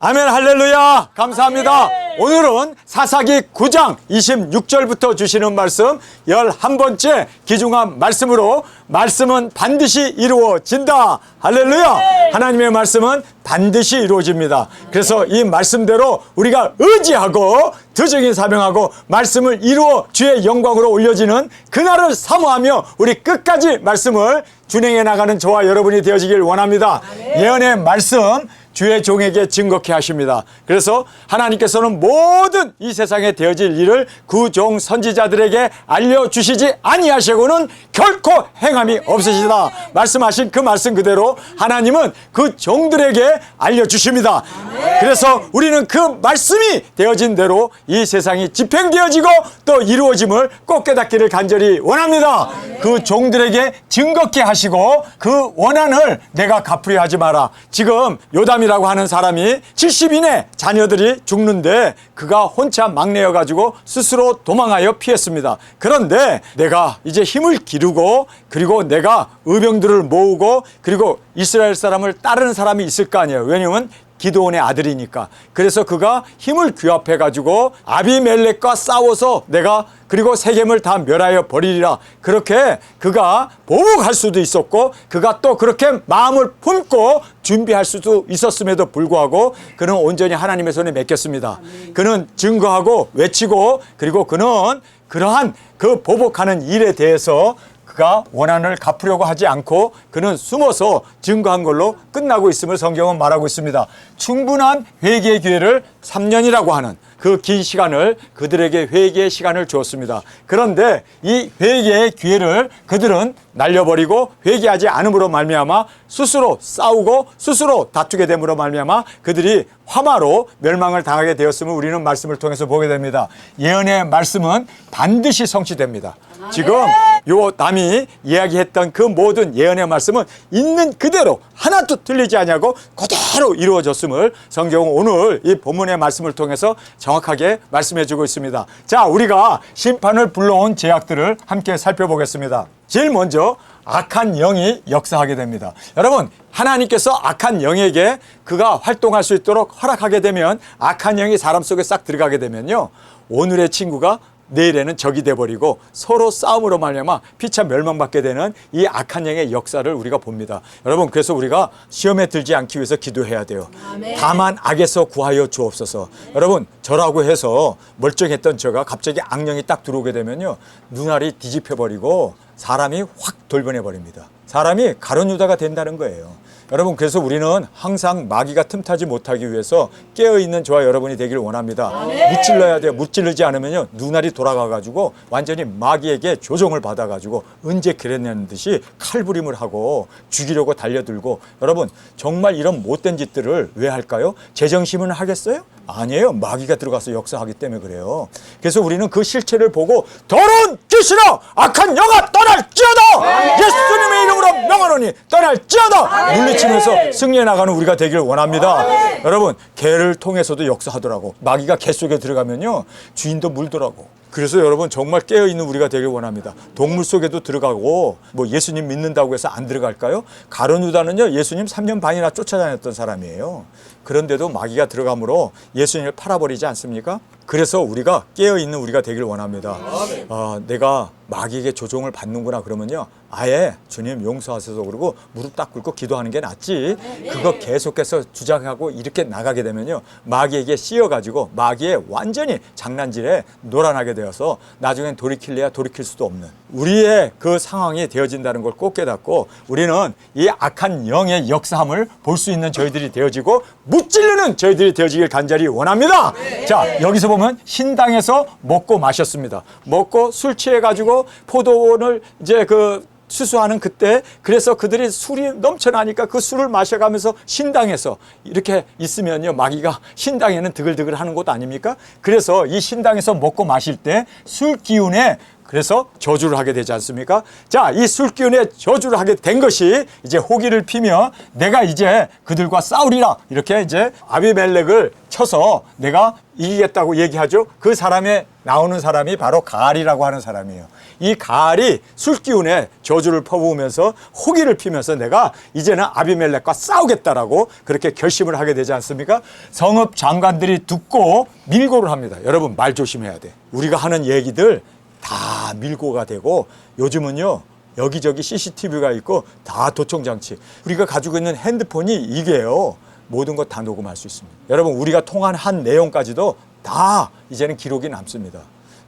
아멘, 할렐루야. 감사합니다. 오늘은 사사기 9장 26절부터 주시는 말씀 11번째 귀중한 말씀으로 말씀은 반드시 이루어진다. 할렐루야. 하나님의 말씀은 반드시 이루어집니다. 그래서 이 말씀대로 우리가 의지하고 드증인 사명하고 말씀을 이루어 주의 영광으로 올려지는 그날을 사모하며 우리 끝까지 말씀을 준행해 나가는 저와 여러분이 되어지길 원합니다. 예언의 말씀 주의 종에게 증거케 하십니다. 그래서 하나님께서는 모든 이 세상에 되어질 일을 그 종 선지자들에게 알려주시지 아니하시고는 결코 행함이 없으시다. 말씀하신 그 말씀 그대로 하나님은 그 종들에게 알려주십니다. 그래서 우리는 그 말씀이 되어진 대로 이 세상이 집행되어지고 또 이루어짐을 꼭 깨닫기를 간절히 원합니다. 그 종들에게 증거케 하시고 그 원한을 내가 갚으려 하지 마라. 지금 요담이라고 하는 사람이 70인의 자녀들이 죽는데 그가 혼자 막내여가지고 스스로 도망하여 피했습니다. 그런데 내가 이제 힘을 기르고 그리고 내가 의병들을 모으고 그리고 이스라엘 사람을 따르는 사람이 있을 거 아니에요. 왜냐하면 기드온의 아들이니까. 그래서 그가 힘을 규합해 가지고 아비멜렉과 싸워서 내가 그리고 세겜을 다 멸하여 버리리라. 그렇게 그가 보복할 수도 있었고 그가 또 그렇게 마음을 품고 준비할 수도 있었음에도 불구하고 그는 온전히 하나님의 손에 맡겼습니다. 그는 증거하고 외치고 그리고 그는 그러한 그 보복하는 일에 대해서 그가 원한을 갚으려고 하지 않고 그는 숨어서 증거한 걸로 끝나고 있음을 성경은 말하고 있습니다. 충분한 회개의 기회를 3년이라고 하는 그 긴 시간을 그들에게 회개의 시간을 주었습니다. 그런데 이 회개의 기회를 그들은 날려버리고 회개하지 않음으로 말미암아 스스로 싸우고 스스로 다투게 됨으로 말미암아 그들이 화마로 멸망을 당하게 되었음을 우리는 말씀을 통해서 보게 됩니다. 예언의 말씀은 반드시 성취됩니다. 지금 요 남이 이야기했던 그 모든 예언의 말씀은 있는 그대로 하나도 틀리지 않냐고 그대로 이루어졌음을 성경은 오늘 이 본문의 말씀을 통해서 정확하게 말씀해 주고 있습니다. 자, 우리가 심판을 불러온 제약들을 함께 살펴보겠습니다. 제일 먼저 악한 영이 역사하게 됩니다. 여러분, 하나님께서 악한 영에게 그가 활동할 수 있도록 허락하게 되면 악한 영이 사람 속에 싹 들어가게 되면요, 오늘의 친구가 내일에는 적이 돼버리고 서로 싸움으로 말미암아 피차 멸망받게 되는 이 악한 영의 역사를 우리가 봅니다. 여러분, 그래서 우리가 시험에 들지 않기 위해서 기도해야 돼요. 다만 악에서 구하여 주옵소서. 여러분, 저라고 해서 멀쩡했던 저가 갑자기 악령이 딱 들어오게 되면요, 눈알이 뒤집혀버리고 사람이 확 돌변해버립니다. 사람이 가룟 유다가 된다는 거예요. 여러분, 그래서 우리는 항상 마귀가 틈타지 못하기 위해서 깨어있는 저와 여러분이 되기를 원합니다. 무찔러야 돼요. 무찔르지 않으면요, 눈알이 돌아가가지고 완전히 마귀에게 조종을 받아가지고 언제 그랬냐는 듯이 칼부림을 하고 죽이려고 달려들고. 여러분, 정말 이런 못된 짓들을 왜 할까요? 제정신은 하겠어요? 아니에요. 마귀가 들어가서 역사하기 때문에 그래요. 그래서 우리는 그 실체를 보고 더러운 귀신아, 악한 영아 떠날지어다! 예수님의 이름으로 명하노니 떠날지어다! 물리치면서 승리해 나가는 우리가 되기를 원합니다. 여러분, 개를 통해서도 역사하더라고. 마귀가 개 속에 들어가면요, 주인도 물더라고. 그래서 여러분, 정말 깨어있는 우리가 되길 원합니다. 동물 속에도 들어가고 뭐 예수님 믿는다고 해서 안 들어갈까요? 가룟 유다는요, 예수님 3년 반이나 쫓아다녔던 사람이에요. 그런데도 마귀가 들어가므로 예수님을 팔아버리지 않습니까? 그래서 우리가 깨어있는 우리가 되길 원합니다. 내가 마귀에게 조종을 받는구나 그러면요, 아예 주님 용서하셔서 그러고 무릎 딱 꿇고 기도하는 게 낫지. 그거 계속해서 주장하고 이렇게 나가게 되면요, 마귀에게 씌어가지고 마귀의 완전히 장난질에 놀아나게 되어서 나중엔 돌이킬래야 돌이킬 수도 없는 우리의 그 상황이 되어진다는 걸 꼭 깨닫고 우리는 이 악한 영의 역사함을 볼 수 있는 저희들이 되어지고 무찔르는 저희들이 되어지길 간절히 원합니다. 자, 여기서 보면 신당에서 먹고 마셨습니다. 먹고 술 취해가지고 포도원을 이제 수수하는 그때, 그래서 그들이 술이 넘쳐나니까 그 술을 마셔가면서 신당에서 이렇게 있으면요, 마귀가 신당에는 드글드글 하는 곳 아닙니까? 그래서 이 신당에서 먹고 마실 때 술 기운에 그래서 저주를 하게 되지 않습니까? 자, 이 술기운에 저주를 하게 된 것이 이제 호기를 피며 내가 이제 그들과 싸우리라 이렇게 이제 아비멜렉을 쳐서 내가 이기겠다고 얘기하죠. 그 사람에 나오는 사람이 바로 가알이라고 하는 사람이에요. 이 가알이 술기운에 저주를 퍼부으면서 호기를 피면서 내가 이제는 아비멜렉과 싸우겠다라고 그렇게 결심을 하게 되지 않습니까? 성읍 장관들이 듣고 밀고를 합니다. 여러분 말 조심해야 돼. 우리가 하는 얘기들 다 밀고가 되고 요즘은요 여기저기 CCTV가 있고 다 도청장치. 우리가 가지고 있는 핸드폰이 이게요. 모든 것 다 녹음할 수 있습니다. 여러분 우리가 통한 한 내용까지도 다 이제는 기록이 남습니다.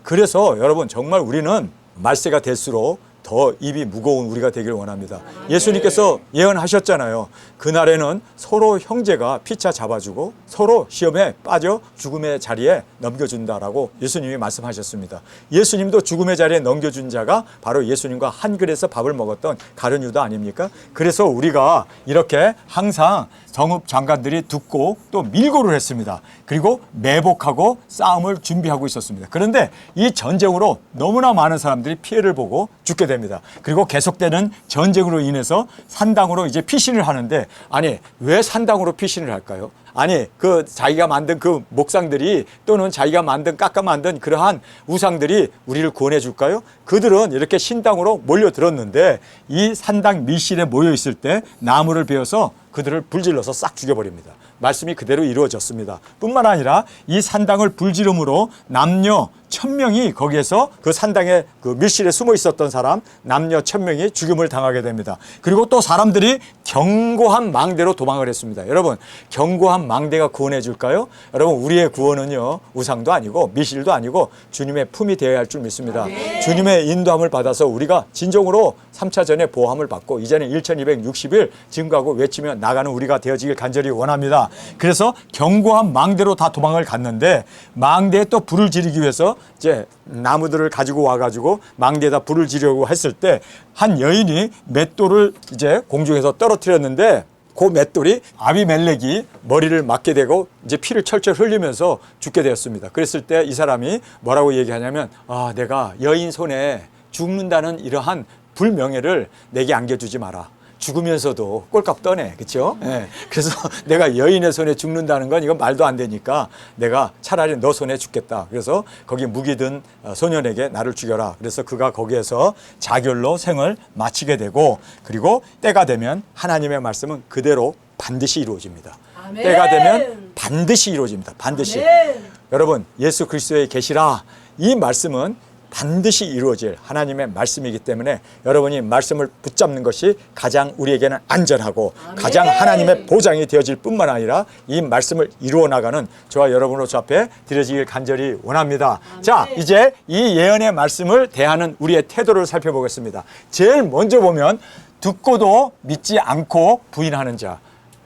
그래서 여러분 정말 우리는 말세가 될수록 더 입이 무거운 우리가 되기를 원합니다. 예수님께서 예언하셨잖아요. 그날에는 서로 형제가 피차 잡아주고 서로 시험에 빠져 죽음의 자리에 넘겨준다라고 예수님이 말씀하셨습니다. 예수님도 죽음의 자리에 넘겨준 자가 바로 예수님과 한 그릇에서 밥을 먹었던 가룟 유다 아닙니까? 그래서 우리가 이렇게 항상 성읍 장관들이 듣고 또 밀고를 했습니다. 그리고 매복하고 싸움을 준비하고 있었습니다. 그런데 이 전쟁으로 너무나 많은 사람들이 피해를 보고 죽게 됩니다. 그리고 계속되는 전쟁으로 인해서 산당으로 이제 피신을 하는데 아니 왜 산당으로 피신을 할까요? 아니 그 자기가 만든 그 목상들이 또는 자기가 깎아 만든 그러한 우상들이 우리를 구원해 줄까요? 그들은 이렇게 신당으로 몰려들었는데 이 산당 밀실에 모여 있을 때 나무를 베어서 그들을 불질러서 싹 죽여버립니다. 말씀이 그대로 이루어졌습니다. 뿐만 아니라 이 산당을 불지름으로 남녀 1000명이 거기에서 그 산당의 그 밀실에 숨어 있었던 사람 남녀 1000명이 죽임을 당하게 됩니다. 그리고 또 사람들이 견고한 망대로 도망을 했습니다. 여러분 견고한 망대가 구원해 줄까요? 여러분 우리의 구원은요 우상도 아니고 밀실도 아니고 주님의 품이 되어야 할 줄 믿습니다. 주님의 인도함을 받아서 우리가 진정으로 3차 전에 보함을 받고 이제는 1260일 증거하고 외치며 나가는 우리가 되어지길 간절히 원합니다. 그래서 견고한 망대로 다 도망을 갔는데 망대에 또 불을 지르기 위해서 이제 나무들을 가지고 와가지고 망대에다 불을 지르려고 했을 때 한 여인이 맷돌을 이제 공중에서 떨어뜨렸는데 그 맷돌이 아비멜렉이 머리를 맞게 되고 이제 피를 철철 흘리면서 죽게 되었습니다. 그랬을 때 이 사람이 뭐라고 얘기하냐면 아 내가 여인 손에 죽는다는 이러한 불명예를 내게 안겨주지 마라. 죽으면서도 꼴값 떠네. 그렇죠? 네. 그래서 내가 여인의 손에 죽는다는 건 이건 말도 안 되니까 내가 차라리 너 손에 죽겠다. 그래서 거기 무기 든 소년에게 나를 죽여라. 그래서 그가 거기에서 자결로 생을 마치게 되고 그리고 때가 되면 하나님의 말씀은 그대로 반드시 이루어집니다. 아멘. 때가 되면 반드시 이루어집니다. 반드시. 아멘. 여러분 예수 그리스도의 계시라 이 말씀은 반드시 이루어질 하나님의 말씀이기 때문에 여러분이 말씀을 붙잡는 것이 가장 우리에게는 안전하고 아멘. 가장 하나님의 보장이 되어질 뿐만 아니라 이 말씀을 이루어 나가는 저와 여러분으로 저 앞에 드려지길 간절히 원합니다. 아멘. 자 이제 이 예언의 말씀을 대하는 우리의 태도를 살펴보겠습니다. 제일 먼저 보면 듣고도 믿지 않고 부인하는 자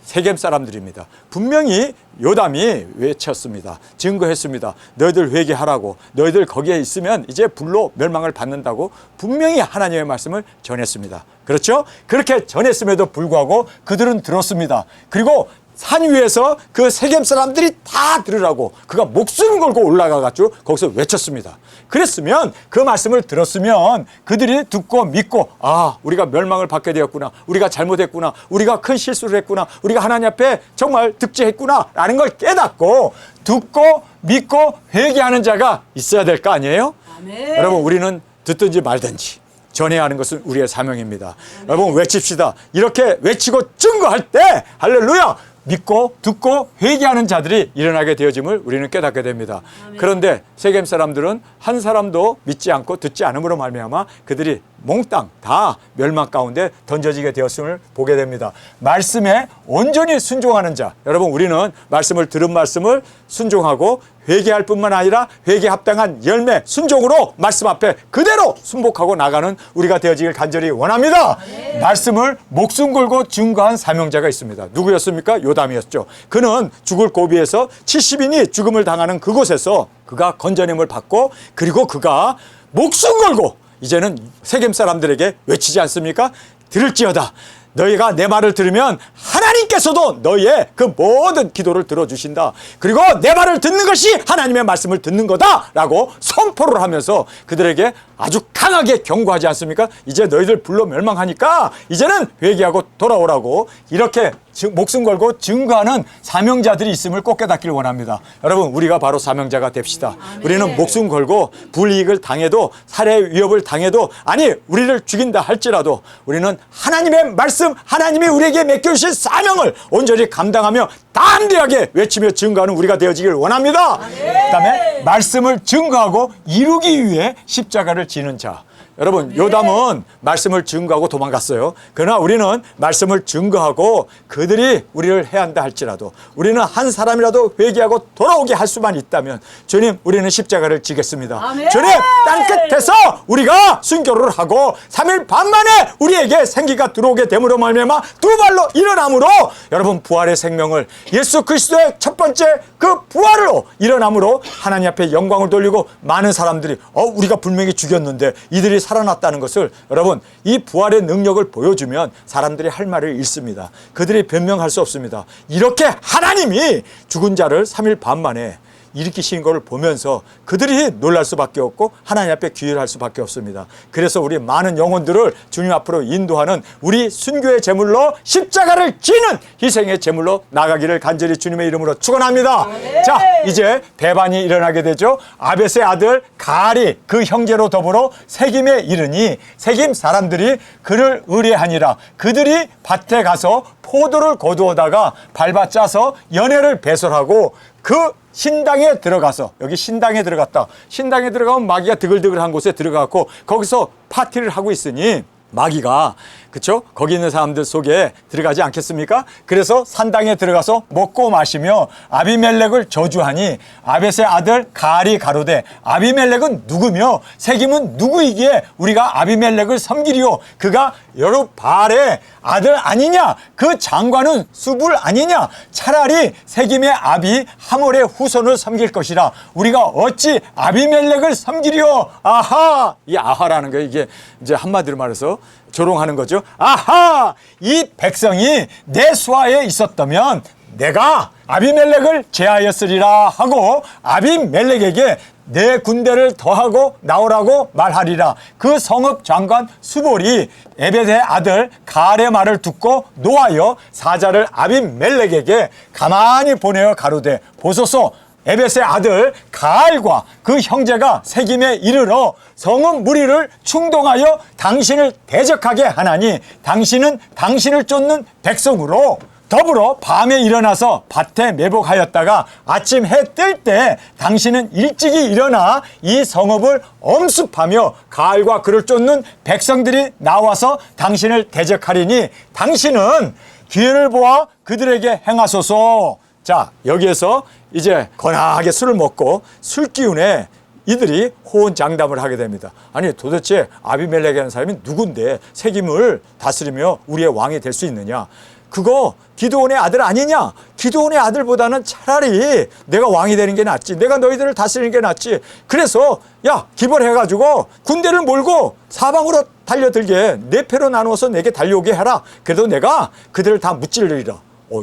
세겜 사람들입니다. 분명히 요담이 외쳤습니다. 증거했습니다. 너희들 회개하라고 너희들 거기에 있으면 이제 불로 멸망을 받는다고 분명히 하나님의 말씀을 전했습니다. 그렇죠? 그렇게 전했음에도 불구하고 그들은 들었습니다. 그리고 산 위에서 그 세겜 사람들이 다 들으라고 그가 목숨 걸고 올라가가지고 거기서 외쳤습니다. 그랬으면 그 말씀을 들었으면 그들이 듣고 믿고 아 우리가 멸망을 받게 되었구나 우리가 잘못했구나 우리가 큰 실수를 했구나 우리가 하나님 앞에 정말 득죄했구나 라는 걸 깨닫고 듣고 믿고 회개하는 자가 있어야 될 거 아니에요? 아멘. 여러분 우리는 듣든지 말든지 전해야 하는 것은 우리의 사명입니다. 아멘. 여러분 외칩시다. 이렇게 외치고 증거할 때 할렐루야 믿고 듣고 회개하는 자들이 일어나게 되어짐을 우리는 깨닫게 됩니다. 아멘. 그런데 세겜 사람들은 한 사람도 믿지 않고 듣지 않음으로 말미암아 그들이 몽땅 다 멸망 가운데 던져지게 되었음을 보게 됩니다. 말씀에 온전히 순종하는 자 여러분 우리는 말씀을 들은 말씀을 순종하고 회개할 뿐만 아니라 회개 합당한 열매 순종으로 말씀 앞에 그대로 순복하고 나가는 우리가 되어지길 간절히 원합니다. 네. 말씀을 목숨 걸고 증거한 사명자가 있습니다. 누구였습니까? 요담이었죠. 그는 죽을 고비에서 70인이 죽음을 당하는 그곳에서 그가 건져냄을 받고 그리고 그가 목숨 걸고 이제는 세겜 사람들에게 외치지 않습니까? 들을지어다. 너희가 내 말을 들으면 하나님께서도 너희의 그 모든 기도를 들어주신다. 그리고 내 말을 듣는 것이 하나님의 말씀을 듣는 거다 라고 선포를 하면서 그들에게 아주 강하게 경고하지 않습니까? 이제 너희들 불로 멸망하니까 이제는 회개하고 돌아오라고 이렇게 목숨 걸고 증거하는 사명자들이 있음을 꼭 깨닫기를 원합니다. 여러분, 우리가 바로 사명자가 됩시다. 우리는 목숨 걸고 불이익을 당해도 살해 위협을 당해도 아니 우리를 죽인다 할지라도 우리는 하나님의 말씀, 하나님이 우리에게 맡겨주신 사명을 온전히 감당하며 담대하게 외치며 증거하는 우리가 되어지길 원합니다. 그다음에 말씀을 증거하고 이루기 위해 십자가를 지는 자. 여러분, 요담은 말씀을 증거하고 도망갔어요. 그러나 우리는 말씀을 증거하고 그들이 우리를 해한다 할지라도 우리는 한 사람이라도 회개하고 돌아오게 할 수만 있다면 주님, 우리는 십자가를 지겠습니다. 아멘. 주님, 땅끝에서 우리가 순교를 하고 3일 반 만에 우리에게 생기가 들어오게 됨으로 말미암아 두 발로 일어남으로 여러분, 부활의 생명을 예수 그리스도의 첫 번째 그 부활로 일어남으로 하나님 앞에 영광을 돌리고 많은 사람들이 우리가 분명히 죽였는데 이들이 살아났다는 것을 여러분, 이 부활의 능력을 보여주면 사람들이 할 말을 잃습니다. 그들이 변명할 수 없습니다. 이렇게 하나님이 죽은 자를 3일 반 만에 일으키신 것을 보면서 그들이 놀랄 수밖에 없고 하나님 앞에 귀의할 수밖에 없습니다. 그래서 우리 많은 영혼들을 주님 앞으로 인도하는 우리 순교의 제물로 십자가를 지는 희생의 제물로 나가기를 간절히 주님의 이름으로 축원합니다. 자, 이제 배반이 일어나게 되죠. 아벳의 아들 가알이 그 형제로 더불어 세김에 이르니 세김 사람들이 그를 의뢰하니라. 그들이 밭에 가서 포도를 거두어다가 밟아 짜서 연회를 배설하고 그 신당에 들어가서, 여기 신당에 들어갔다. 신당에 들어가면 마귀가 드글드글한 곳에 들어가고 거기서 파티를 하고 있으니 마귀가, 그쵸? 거기 있는 사람들 속에 들어가지 않겠습니까? 그래서 산당에 들어가서 먹고 마시며 아비멜렉을 저주하니 아벳의 아들 가알이 가로되 아비멜렉은 누구며 세김은 누구이기에 우리가 아비멜렉을 섬기리요? 그가 여룻바알의 아들 아니냐? 그 장관은 수불 아니냐? 차라리 세김의 아비 하몰의 후손을 섬길 것이라. 우리가 어찌 아비멜렉을 섬기리요? 아하! 이 아하라는 게 이게 이제 한마디로 말해서 조롱하는 거죠. 아하! 이 백성이 내 수하에 있었다면 내가 아비멜렉을 제하였으리라 하고 아비멜렉에게 내 군대를 더하고 나오라고 말하리라. 그 성읍 장관 수볼이 에벳의 아들 가알의 말을 듣고 노하여 사자를 아비멜렉에게 가만히 보내어 가로되 보소서, 에벳의 아들 가알과 그 형제가 세김에 이르러 성읍 무리를 충동하여 당신을 대적하게 하나니 당신은 당신을 쫓는 백성으로 더불어 밤에 일어나서 밭에 매복하였다가 아침 해 뜰 때 당신은 일찍이 일어나 이 성읍을 엄습하며 가알과 그를 쫓는 백성들이 나와서 당신을 대적하리니 당신은 기회를 보아 그들에게 행하소서. 자, 여기에서 이제 거나하게 술을 먹고 술 기운에 이들이 호언장담을 하게 됩니다. 아니, 도대체 아비멜렉이라는 사람이 누군데 세김을 다스리며 우리의 왕이 될 수 있느냐? 그거 기드온의 아들 아니냐? 기드온의 아들보다는 차라리 내가 왕이 되는 게 낫지. 내가 너희들을 다스리는 게 낫지. 그래서 야, 기벌해가지고 군대를 몰고 사방으로 달려들게 네 패로 나누어서 내게 달려오게 해라. 그래도 내가 그들을 다 무찌르리라.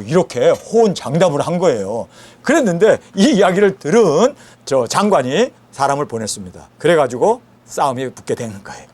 이렇게 호언장담을 한 거예요. 그랬는데 이 이야기를 들은 저 장관이 사람을 보냈습니다. 그래가지고 싸움이 붙게 되는 거예요.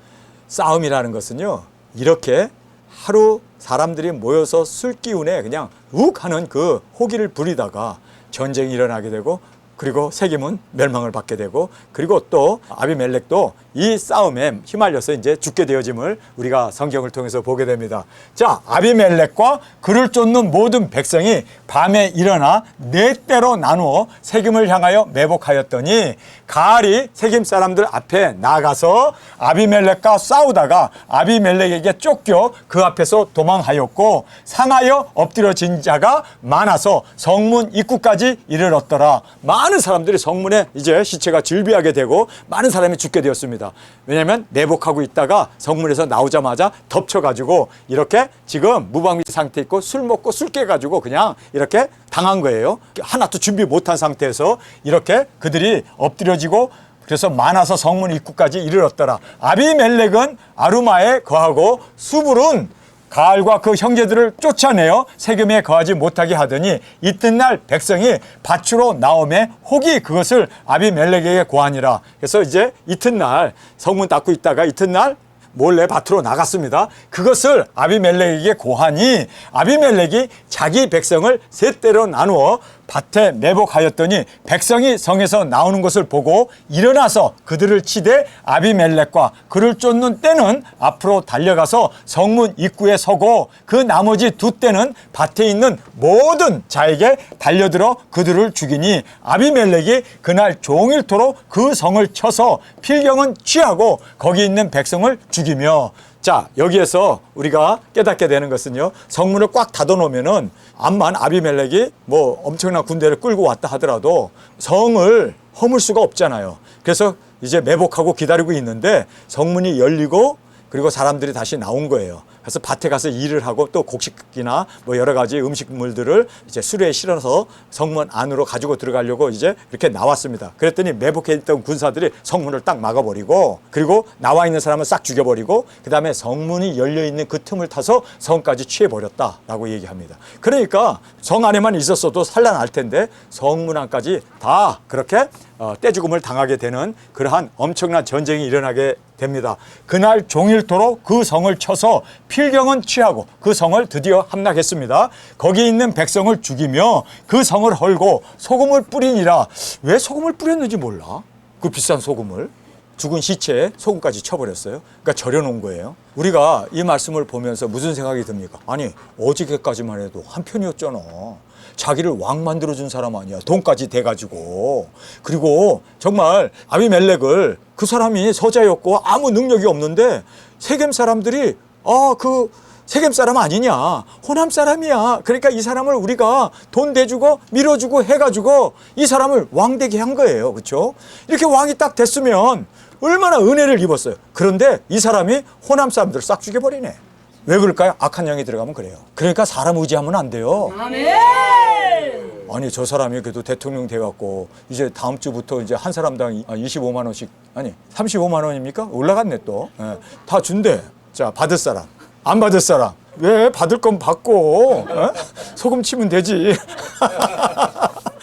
싸움이라는 것은요, 이렇게 하루 사람들이 모여서 술 기운에 그냥 욱 하는 그 호기를 부리다가 전쟁이 일어나게 되고, 그리고 세김은 멸망을 받게 되고, 그리고 또 아비멜렉도 이 싸움에 휘말려서 이제 죽게 되어짐을 우리가 성경을 통해서 보게 됩니다. 자, 아비멜렉과 그를 쫓는 모든 백성이 밤에 일어나 네 때로 나누어 세김을 향하여 매복하였더니 가알이 세김 사람들 앞에 나가서 아비멜렉과 싸우다가 아비멜렉에게 쫓겨 그 앞에서 도망하였고 상하여 엎드려진 자가 많아서 성문 입구까지 이르렀더라. 많은 사람들이 성문에 이제 시체가 즐비하게 되고 많은 사람이 죽게 되었습니다. 왜냐하면 내복하고 있다가 성문에서 나오자마자 덮쳐가지고 이렇게 지금 무방비 상태 있고 술 먹고 술 깨가지고 그냥 이렇게 당한 거예요. 하나도 준비 못한 상태에서 이렇게 그들이 엎드려지고, 그래서 많아서 성문 입구까지 이르렀더라. 아비멜렉은 아루마에 거하고 수불은 가알과 그 형제들을 쫓아내어 세겜에 거하지 못하게 하더니 이튿날 백성이 밭으로 나오매 혹이 그것을 아비멜렉에게 고하니라. 그래서 이제 이튿날 성문 닫고 있다가 이튿날 몰래 밭으로 나갔습니다. 그것을 아비멜렉에게 고하니 아비멜렉이 자기 백성을 셋대로 나누어 밭에 매복하였더니 백성이 성에서 나오는 것을 보고 일어나서 그들을 치되 아비멜렉과 그를 쫓는 떼는 앞으로 달려가서 성문 입구에 서고 그 나머지 두 떼는 밭에 있는 모든 자에게 달려들어 그들을 죽이니 아비멜렉이 그날 종일토록 그 성을 쳐서 필경은 취하고 거기 있는 백성을 죽이며. 자, 여기에서 우리가 깨닫게 되는 것은요, 성문을 꽉 닫아놓으면은 암만 아비멜렉이 뭐 엄청난 군대를 끌고 왔다 하더라도 성을 허물 수가 없잖아요. 그래서 이제 매복하고 기다리고 있는데 성문이 열리고 그리고 사람들이 다시 나온 거예요. 그래서 밭에 가서 일을 하고 또 곡식이나 뭐 여러 가지 음식물들을 이제 수레에 실어서 성문 안으로 가지고 들어가려고 이제 이렇게 나왔습니다. 그랬더니 매복해 있던 군사들이 성문을 딱 막아버리고 그리고 나와 있는 사람을 싹 죽여버리고 그 다음에 성문이 열려있는 그 틈을 타서 성까지 취해버렸다라고 얘기합니다. 그러니까 성 안에만 있었어도 산란할 텐데 성문 안까지 다 그렇게 떼죽음을 당하게 되는 그러한 엄청난 전쟁이 일어나게 됩니다. 그날 종일토록 그 성을 쳐서 필경은 취하고 그 성을 드디어 함락했습니다. 거기 있는 백성을 죽이며 그 성을 헐고 소금을 뿌리니라. 왜 소금을 뿌렸는지 몰라. 그 비싼 소금을. 죽은 시체에 소금까지 쳐버렸어요. 그러니까 절여놓은 거예요. 우리가 이 말씀을 보면서 무슨 생각이 듭니까? 아니, 어저께까지만 해도 한편이었잖아. 자기를 왕 만들어준 사람 아니야. 돈까지 대가지고. 그리고 정말 아비멜렉을 그 사람이 서자였고 아무 능력이 없는데 세겜 사람들이 세겜 사람 아니냐, 호남 사람이야. 그러니까 이 사람을 우리가 돈 대주고 밀어주고 해가지고 이 사람을 왕 되게 한 거예요. 그렇죠? 이렇게 왕이 딱 됐으면 얼마나 은혜를 입었어요. 그런데 이 사람이 호남 사람들을 싹 죽여버리네. 왜 그럴까요? 악한 영이 들어가면 그래요. 그러니까 사람 의지하면 안 돼요. 아멘. 아니, 저 사람이 그래도 대통령 돼갖고 이제 다음 주부터 이제 한 사람당 25만 원씩, 아니 35만 원입니까? 올라갔네 또. 예, 다 준대. 자, 받을 사람, 안 받을 사람. 왜? 받을 건 받고 소금 치면 되지.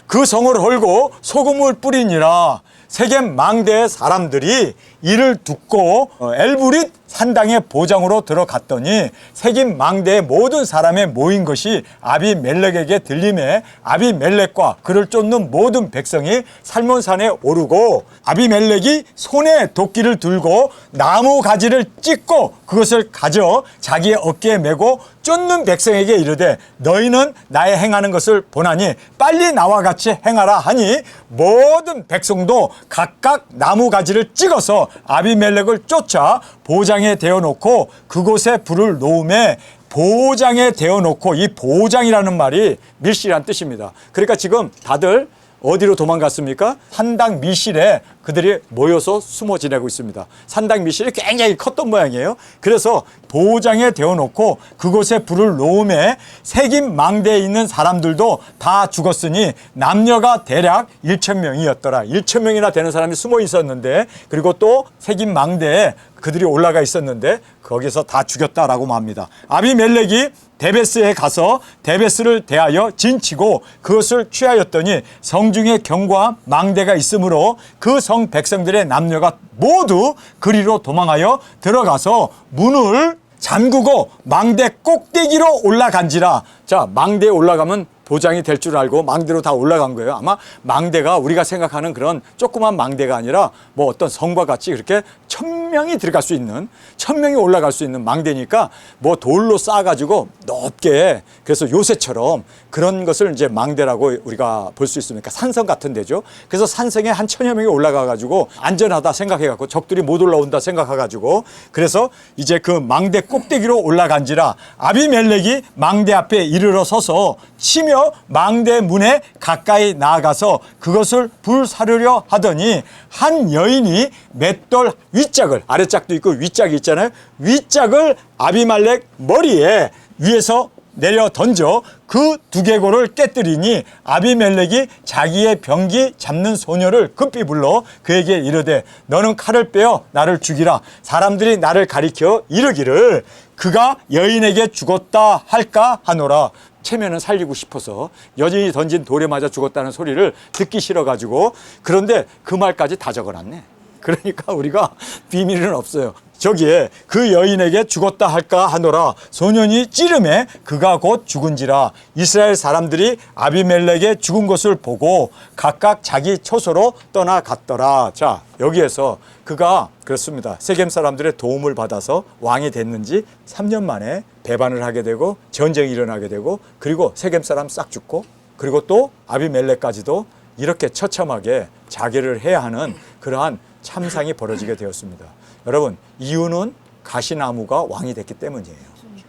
그 성을 헐고 소금을 뿌리니라. 세겜 망대의 사람들이 이를 듣고 엘브릿 산당의 보장으로 들어갔더니 세겜 망대의 모든 사람의 모인 것이 아비멜렉에게 들림에 아비멜렉과 그를 쫓는 모든 백성이 살몬산에 오르고 아비멜렉이 손에 도끼를 들고 나무 가지를 찢고 그것을 가져 자기의 어깨에 메고 쫓는 백성에게 이르되 너희는 나의 행하는 것을 보나니 빨리 나와 같이 행하라 하니 모든 백성도 각각 나무 가지를 찍어서 아비멜렉을 쫓아 보장에 대어놓고 그곳에 불을 놓음에 보장에 대어놓고 이 보장이라는 말이 밀실이란 뜻입니다. 그러니까 지금 다들 어디로 도망갔습니까? 산당 밀실에 그들이 모여서 숨어 지내고 있습니다. 산당 밀실이 굉장히 컸던 모양이에요. 그래서 보장에 대어놓고 그곳에 불을 놓음에 세김 망대에 있는 사람들도 다 죽었으니 남녀가 대략 1,000명이었더라. 1,000명이나 되는 사람이 숨어 있었는데 그리고 또 세김 망대에 그들이 올라가 있었는데 거기서 다 죽였다라고 말합니다. 아비멜렉이 데베스에 가서 데베스를 대하여 진치고 그것을 취하였더니 성중에 경과 망대가 있으므로 그 성 백성들의 남녀가 모두 그리로 도망하여 들어가서 문을 잠그고 망대 꼭대기로 올라간지라. 자, 망대에 올라가면 보장이 될 줄 알고 망대로 다 올라간 거예요. 아마 망대가 우리가 생각하는 그런 조그만 망대가 아니라 뭐 어떤 성과 같이 그렇게 1,000명이 들어갈 수 있는 1,000명이 올라갈 수 있는 망대니까 뭐 돌로 쌓아가지고 높게 그래서 요새처럼 그런 것을 이제 망대라고 우리가 볼 수 있습니다. 산성 같은 데죠. 그래서 산성에 한 1,000여 명이 올라가가지고 안전하다 생각해갖고 적들이 못 올라온다 생각해가지고 그래서 이제 그 망대 꼭대기로 올라간지라 아비멜렉이 망대 앞에 이르러 서서 치며 망대 문에 가까이 나아가서 그것을 불사르려 하더니 한 여인이 맷돌 윗짝을 아래짝도 있고 윗짝이 있잖아요. 윗짝을 아비멜렉 머리에 위에서 내려 던져 그 두개골을 깨뜨리니 아비멜렉이 자기의 병기 잡는 소녀를 급히 불러 그에게 이르되 너는 칼을 빼어 나를 죽이라. 사람들이 나를 가리켜 이르기를 그가 여인에게 죽었다 할까 하노라. 체면은 살리고 싶어서 여인이 던진 돌에 맞아 죽었다는 소리를 듣기 싫어가지고, 그런데 그 말까지 다 적어놨네. 그러니까 우리가 비밀은 없어요. 저기에 그 여인에게 죽었다 할까 하노라. 소년이 찌름에 그가 곧 죽은지라. 이스라엘 사람들이 아비멜렉의 죽은 것을 보고 각각 자기 처소로 떠나갔더라. 자, 여기에서 그가 그렇습니다. 세겜 사람들의 도움을 받아서 왕이 됐는지 3년 만에 배반을 하게 되고 전쟁이 일어나게 되고, 그리고 세겜 사람 싹 죽고, 그리고 또 아비멜렉까지도 이렇게 처참하게 자결을 해야 하는 그러한 참상이 벌어지게 되었습니다. 여러분, 이유는 가시나무가 왕이 됐기 때문이에요.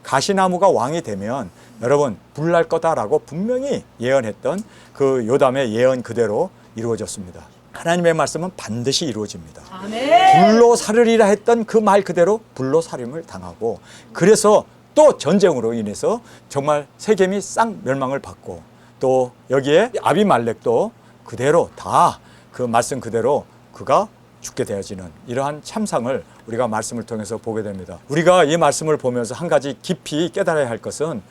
가시나무가 왕이 되면 여러분 불날 거다라고 분명히 예언했던 그 요담의 예언 그대로 이루어졌습니다. 하나님의 말씀은 반드시 이루어집니다. 아멘. 불로 사르리라 했던 그 말 그대로 불로 사림을 당하고, 그래서 또 전쟁으로 인해서 정말 세겜이 싹 멸망을 받고, 또 여기에 아비말렉도 그대로 다 그 말씀 그대로 그가 죽게 되어지는 이러한 참상을 우리가 말씀을 통해서 보게 됩니다. 우리가 이 말씀을 보면서 한 가지 깊이 깨달아야 할 것은,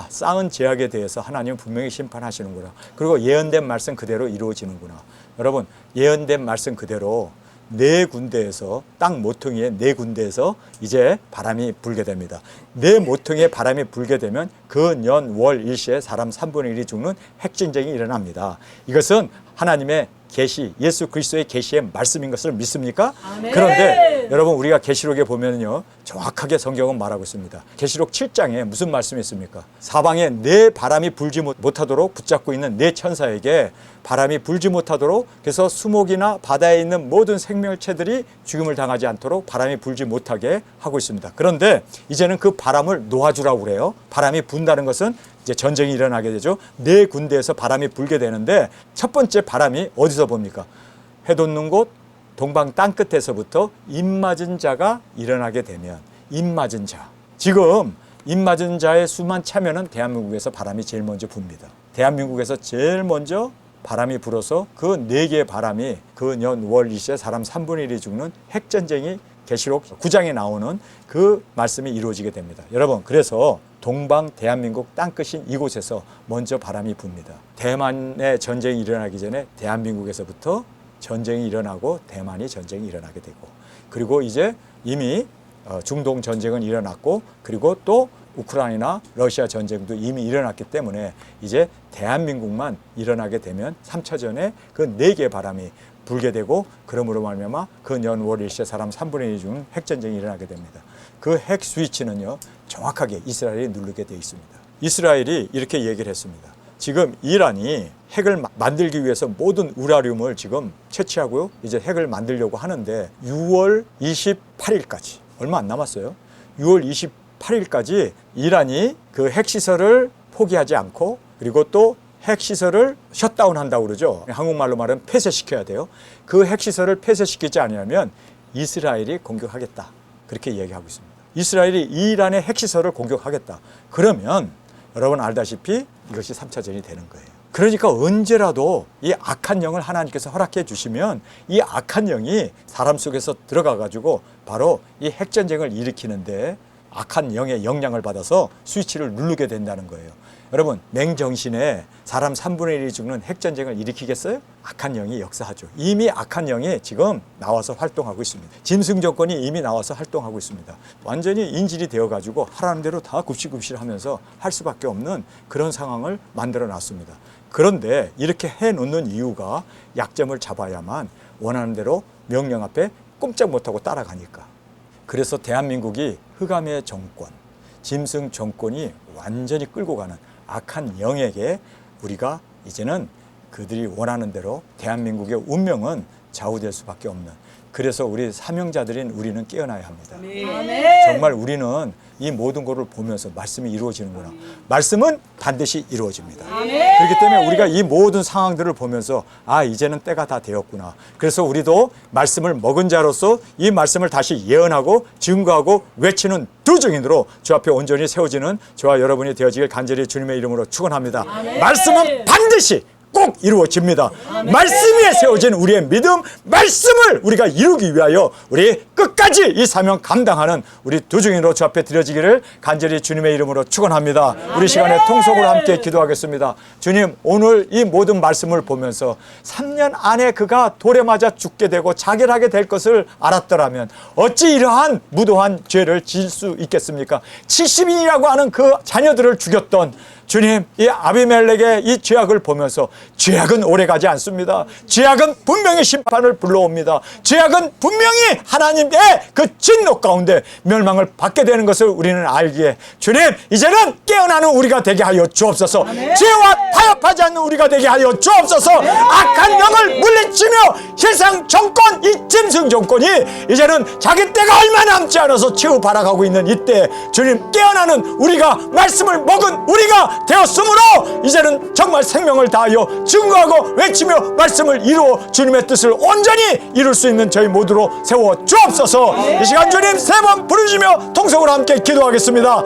쌓은 죄악에 대해서 하나님은 분명히 심판하시는구나. 그리고 예언된 말씀 그대로 이루어지는구나. 여러분, 예언된 말씀 그대로 네 군데에서, 땅 모퉁이의 네 군데에서 이제 바람이 불게 됩니다. 네 모퉁이에 바람이 불게 되면 그 년 월 일시에 사람 3분의 1이 죽는 핵전쟁이 일어납니다. 이것은 하나님의 계시, 예수 그리스도의 계시의 말씀인 것을 믿습니까? 아멘. 그런데 여러분, 우리가 계시록에 보면요 정확하게 성경은 말하고 있습니다. 계시록 7장에 무슨 말씀이 있습니까? 사방에 네 바람이 불지 못하도록 붙잡고 있는 네 천사에게 바람이 불지 못하도록, 그래서 수목이나 바다에 있는 모든 생명체들이 죽음을 당하지 않도록 바람이 불지 못하게 하고 있습니다. 그런데 이제는 그 바람을 놓아주라고 그래요. 바람이 분다는 것은 이제 전쟁이 일어나게 되죠. 네 군데에서 바람이 불게 되는데, 첫 번째 바람이 어디서 봅니까? 해 돋는 곳 동방 땅끝에서부터 입맞은 자가 일어나게 되면, 입맞은 자, 지금 입맞은 자의 수만 차면은 대한민국에서 바람이 제일 먼저 붑니다. 대한민국에서 제일 먼저 바람이 불어서 그 네 개의 바람이 그 년 월 일시에 사람 3분의 1이 죽는 핵전쟁이 계시록 9장에 나오는 그 말씀이 이루어지게 됩니다. 여러분, 그래서 동방 대한민국 땅끝인 이곳에서 먼저 바람이 붑니다. 대만의 전쟁이 일어나기 전에 대한민국에서부터 전쟁이 일어나고 대만이 전쟁이 일어나게 되고, 그리고 이제 이미 중동 전쟁은 일어났고, 그리고 또 우크라이나 러시아 전쟁도 이미 일어났기 때문에 이제 대한민국만 일어나게 되면 3차전에 그 네 개의 바람이 불게 되고, 그러므로 말미암아 그 년 월 일시에 사람 3분의 1이 죽는 핵전쟁이 일어나게 됩니다. 그 핵 스위치는요 정확하게 이스라엘이 누르게 되어 있습니다. 이스라엘이 이렇게 얘기를 했습니다. 지금 이란이 핵을 만들기 위해서 모든 우라늄을 지금 채취하고요, 이제 핵을 만들려고 하는데 6월 28일까지 얼마 안 남았어요. 6월 28일까지 이란이 그 핵시설을 포기하지 않고, 그리고 또 핵시설을 셧다운한다고 그러죠. 한국말로 말하면 폐쇄시켜야 돼요. 그 핵시설을 폐쇄시키지 않으면 이스라엘이 공격하겠다, 그렇게 이야기하고 있습니다. 이스라엘이 이란의 핵시설을 공격하겠다. 그러면 여러분 알다시피 이것이 3차전이 되는 거예요. 그러니까 언제라도 이 악한 영을 하나님께서 허락해 주시면 이 악한 영이 사람 속에서 들어가 가지고 바로 이 핵전쟁을 일으키는데 악한 영의 영향을 받아서 스위치를 누르게 된다는 거예요. 여러분, 맹정신에 사람 3분의 1이 죽는 핵전쟁을 일으키겠어요? 악한 영이 역사하죠. 이미 악한 영이 지금 나와서 활동하고 있습니다. 짐승 정권이 이미 나와서 활동하고 있습니다. 완전히 인질이 되어가지고 하라는 대로 다 굽실굽실하면서 할 수밖에 없는 그런 상황을 만들어 놨습니다. 그런데 이렇게 해놓는 이유가 약점을 잡아야만 원하는 대로 명령 앞에 꼼짝 못하고 따라가니까. 그래서 대한민국이 흑암의 정권, 짐승 정권이 완전히 끌고 가는 악한 영에게 우리가 이제는 그들이 원하는 대로 대한민국의 운명은 좌우될 수밖에 없는, 그래서 우리 사명자들인 우리는 깨어나야 합니다. 아멘. 정말 우리는 이 모든 것을 보면서 말씀이 이루어지는구나. 말씀은 반드시 이루어집니다. 그렇기 때문에 우리가 이 모든 상황들을 보면서 아, 이제는 때가 다 되었구나. 그래서 우리도 말씀을 먹은 자로서 이 말씀을 다시 예언하고 증거하고 외치는 두 증인으로 주 앞에 온전히 세워지는 저와 여러분이 되어지길 간절히 주님의 이름으로 축원합니다. 말씀은 반드시 꼭 이루어집니다. 말씀 위에 세워진 우리의 믿음, 말씀을 우리가 이루기 위하여 우리 끝까지 이 사명 감당하는 우리 두 증인으로 주 앞에 드려지기를 간절히 주님의 이름으로 축원합니다. 우리 시간에 통속으로 함께 기도하겠습니다. 주님, 오늘 이 모든 말씀을 보면서 3년 안에 그가 돌에 맞아 죽게 되고 자결하게 될 것을 알았더라면 어찌 이러한 무도한 죄를 지을 수 있겠습니까? 70인이라고 하는 그 자녀들을 죽였던 주님, 이 아비멜렉의 이 죄악을 보면서 죄악은 오래가지 않습니다. 죄악은 분명히 심판을 불러옵니다. 죄악은 분명히 하나님의 그 진노 가운데 멸망을 받게 되는 것을 우리는 알기에 주님, 이제는 깨어나는 우리가 되게 하여 주옵소서. 죄와 타협하지 않는 우리가 되게 하여 주옵소서. 악한 영을 물리치며 세상 정권, 이 짐승 정권이 이제는 자기 때가 얼마 남지 않아서 최후 발악하고 있는 이때 주님, 깨어나는 우리가, 말씀을 먹은 우리가 되었으므로 이제는 정말 생명을 다하여 증거하고 외치며 말씀을 이루어 주님의 뜻을 온전히 이룰 수 있는 저희 모두로 세워 주옵소서. 이 시간 주님 세 번 부르시며 통성으로 함께 기도하겠습니다.